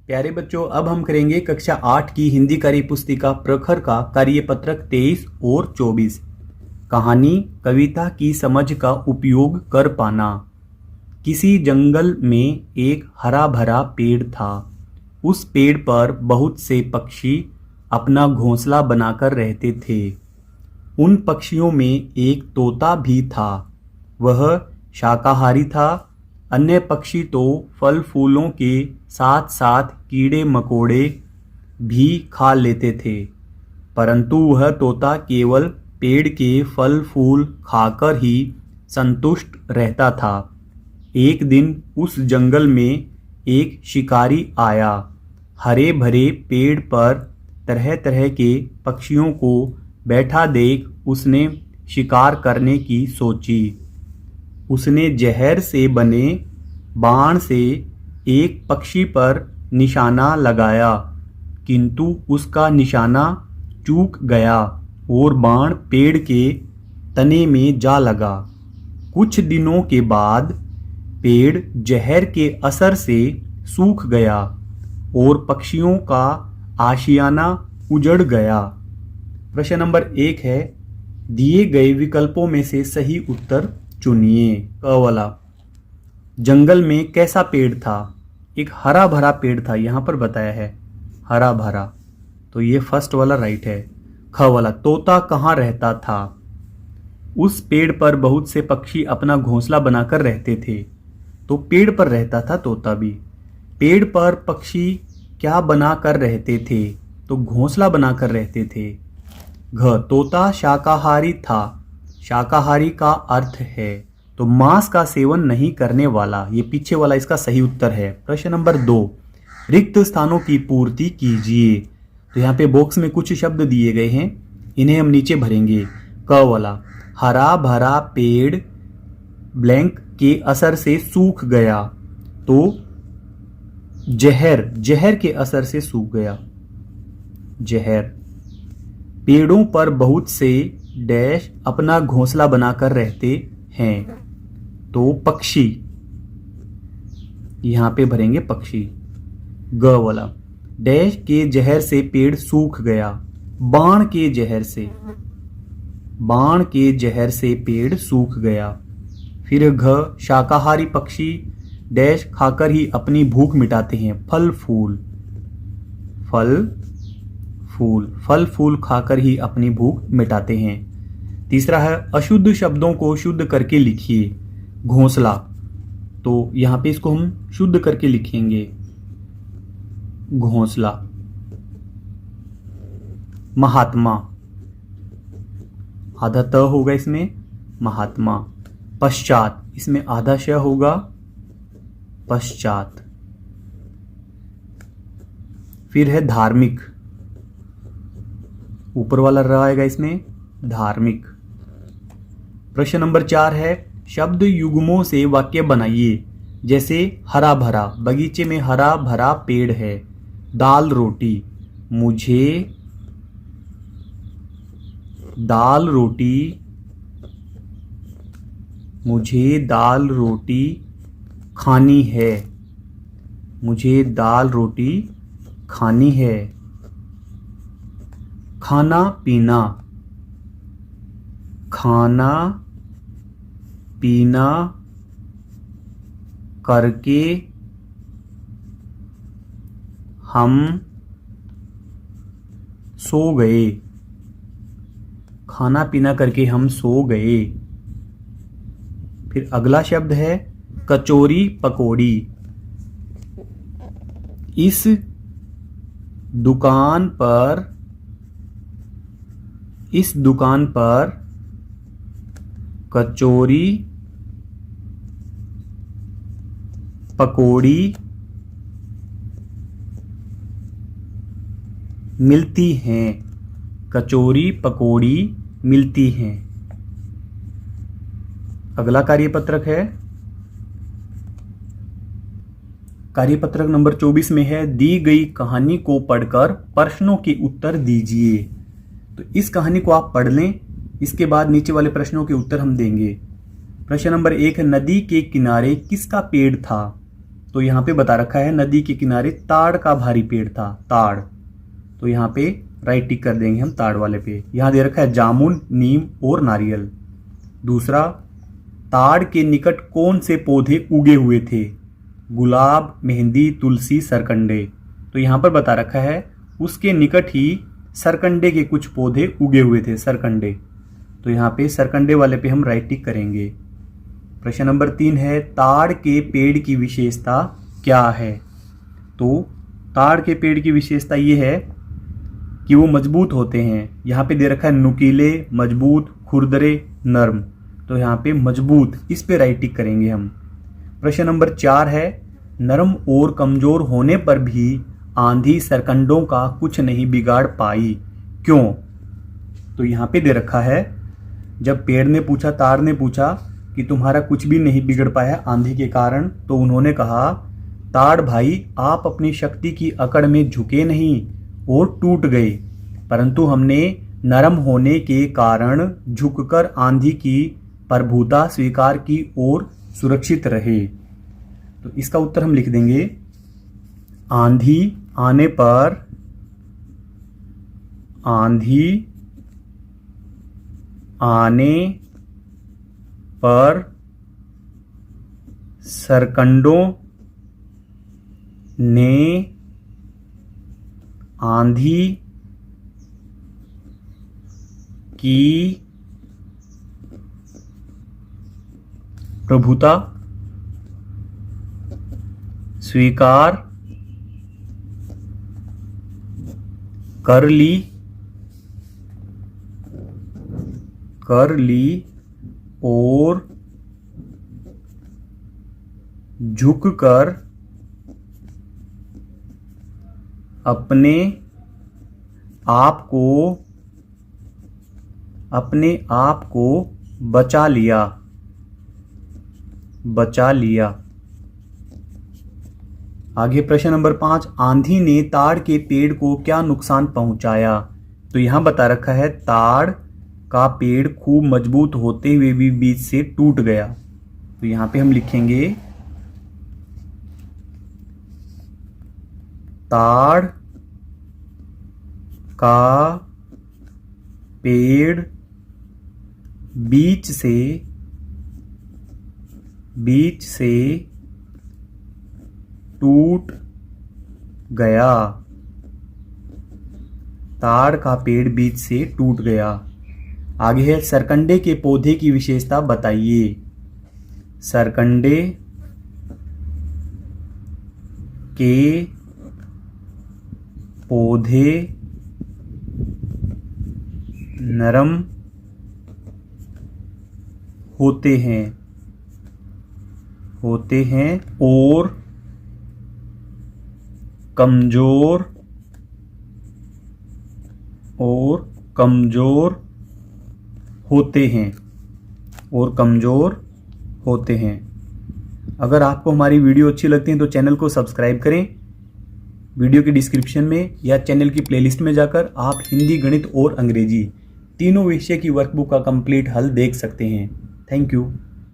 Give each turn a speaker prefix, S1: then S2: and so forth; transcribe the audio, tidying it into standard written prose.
S1: प्यारे बच्चों, अब हम करेंगे कक्षा 8 की हिंदी कार्य पुस्तिका प्रखर का कार्यपत्रक 23 और 24। कहानी कविता की समझ का उपयोग कर पाना। किसी जंगल में एक हरा भरा पेड़ था। उस पेड़ पर बहुत से पक्षी अपना घोंसला बनाकर रहते थे। उन पक्षियों में एक तोता भी था। वह शाकाहारी था। अन्य पक्षी तो फल फूलों के साथ साथ कीड़े मकोड़े भी खा लेते थे, परंतु वह तोता केवल पेड़ के फल फूल खाकर ही संतुष्ट रहता था। एक दिन उस जंगल में एक शिकारी आया। हरे भरे पेड़ पर तरह तरह के पक्षियों को बैठा देख उसने शिकार करने की सोची। उसने जहर से बने बाण से एक पक्षी पर निशाना लगाया, किंतु उसका निशाना चूक गया और बाण पेड़ के तने में जा लगा। कुछ दिनों के बाद पेड़ जहर के असर से सूख गया और पक्षियों का आशियाना उजड़ गया। प्रश्न नंबर 1 है, दिए गए विकल्पों में से सही उत्तर चुनिए। क वाला, जंगल में कैसा पेड़ था? एक हरा भरा पेड़ था, यहां पर बताया है हरा भरा, तो ये फर्स्ट वाला राइट है। ख वाला, तोता कहाँ रहता था? उस पेड़ पर बहुत से पक्षी अपना घोंसला बनाकर रहते थे, तो पेड़ पर रहता था तोता भी। पेड़ पर पक्षी क्या बनाकर रहते थे? तो घोंसला बनाकर रहते थे। घ, तोता शाकाहारी था। शाकाहारी का अर्थ है तो मांस का सेवन नहीं करने वाला, ये पीछे वाला इसका सही उत्तर है। प्रश्न नंबर 2, रिक्त स्थानों की पूर्ति कीजिए। तो यहाँ पे बॉक्स में कुछ शब्द दिए गए हैं, इन्हें हम नीचे भरेंगे। क वाला, हरा भरा पेड़ ब्लैंक के असर से सूख गया, तो जहर के असर से सूख गया। जहर, पेड़ों पर बहुत से डैश अपना घोंसला बनाकर रहते हैं, तो पक्षी, यहां पे भरेंगे पक्षी। ग वाला, डैश के जहर से पेड़ सूख गया। बाण के जहर से पेड़ सूख गया। फिर घ, शाकाहारी पक्षी डैश खाकर ही अपनी भूख मिटाते हैं। फल फूल खाकर ही अपनी भूख मिटाते हैं। तीसरा है, अशुद्ध शब्दों को शुद्ध करके लिखिए। घोंसला, तो यहां पे इसको हम शुद्ध करके लिखेंगे। घोंसला। महात्मा, आधा त होगा इसमें, महात्मा। पश्चात, इसमें आधा श होगा, पश्चात। फिर है धार्मिक, ऊपर वाला रहेगा इसमें धार्मिक। प्रश्न नंबर 4 है, शब्द युग्मों से वाक्य बनाइए। जैसे हरा भरा, बगीचे में हरा भरा पेड़ है। दाल रोटी, मुझे दाल रोटी खानी है। मुझे दाल रोटी खानी है। खाना पीना करके हम सो गए। खाना पीना करके हम सो गए। फिर अगला शब्द है कचौरी पकौड़ी। इस दुकान पर कचौरी पकौड़ी मिलती हैं। कचौरी पकौड़ी मिलती हैं। अगला कार्यपत्रक है, कार्यपत्रक नंबर 24 में है, दी गई कहानी को पढ़कर प्रश्नों के उत्तर दीजिए। तो इस कहानी को आप पढ़ लें, इसके बाद नीचे वाले प्रश्नों के उत्तर हम देंगे। प्रश्न नंबर 1 है, नदी के किनारे किसका पेड़ था? तो तो यहाँ पे बता रखा है नदी के किनारे ताड़ का भारी पेड़ था, ताड़। तो यहाँ पे राइट टिक कर देंगे हम ताड़ वाले पे। यहाँ दे रखा है जामुन, नीम और नारियल। दूसरा, ताड़ के निकट कौन से पौधे उगे हुए थे? गुलाब, मेहंदी, तुलसी, सरकंडे। तो यहाँ पर बता रखा है उसके निकट ही सरकंडे के कुछ पौधे उगे हुए थे, सरकंडे। तो यहाँ पे सरकंडे वाले पे हम राइट टिक करेंगे। प्रश्न नंबर 3 है ताड़ के पेड़ की विशेषता क्या है? तो ताड़ के पेड़ की विशेषता ये है कि वो मजबूत होते हैं। यहाँ पे दे रखा है नुकीले, मजबूत, खुरदरे, नर्म। तो यहाँ पे मजबूत, इस पे राइट टिक करेंगे हम। प्रश्न नंबर 4 है नरम और कमजोर होने पर भी आंधी सरकंडों का कुछ नहीं बिगाड़ पाई, क्यों? तो यहाँ पे दे रखा है जब पेड़ ने पूछा, ताड़ ने पूछा कि तुम्हारा कुछ भी नहीं बिगड़ पाया आंधी के कारण, तो उन्होंने कहा ताड़ भाई आप अपनी शक्ति की अकड़ में झुके नहीं और टूट गए, परंतु हमने नरम होने के कारण झुककर आंधी की प्रभुता स्वीकार की और सुरक्षित रहे। तो इसका उत्तर हम लिख देंगे आंधी आने पर, आंधी आने पर सरकंडों ने आंधी की प्रभुता स्वीकार कर ली और झुककर अपने आप को बचा लिया। आगे प्रश्न नंबर 5 आंधी ने ताड़ के पेड़ को क्या नुकसान पहुंचाया? तो यहां बता रखा है ताड़ का पेड़ खूब मजबूत होते हुए भी बीच से टूट गया। तो यहां पे हम लिखेंगे ताड़ का पेड़ बीच से टूट गया। ताड़ का पेड़ बीच से टूट गया। आगे है सरकंडे के पौधे की विशेषता बताइए। सरकंडे के पौधे नरम होते हैं और कमजोर होते हैं। अगर आपको हमारी वीडियो अच्छी लगती है तो चैनल को सब्सक्राइब करें। वीडियो के डिस्क्रिप्शन में या चैनल की प्लेलिस्ट में जाकर आप हिंदी, गणित और अंग्रेजी तीनों विषय की वर्कबुक का कंप्लीट हल देख सकते हैं। Thank you.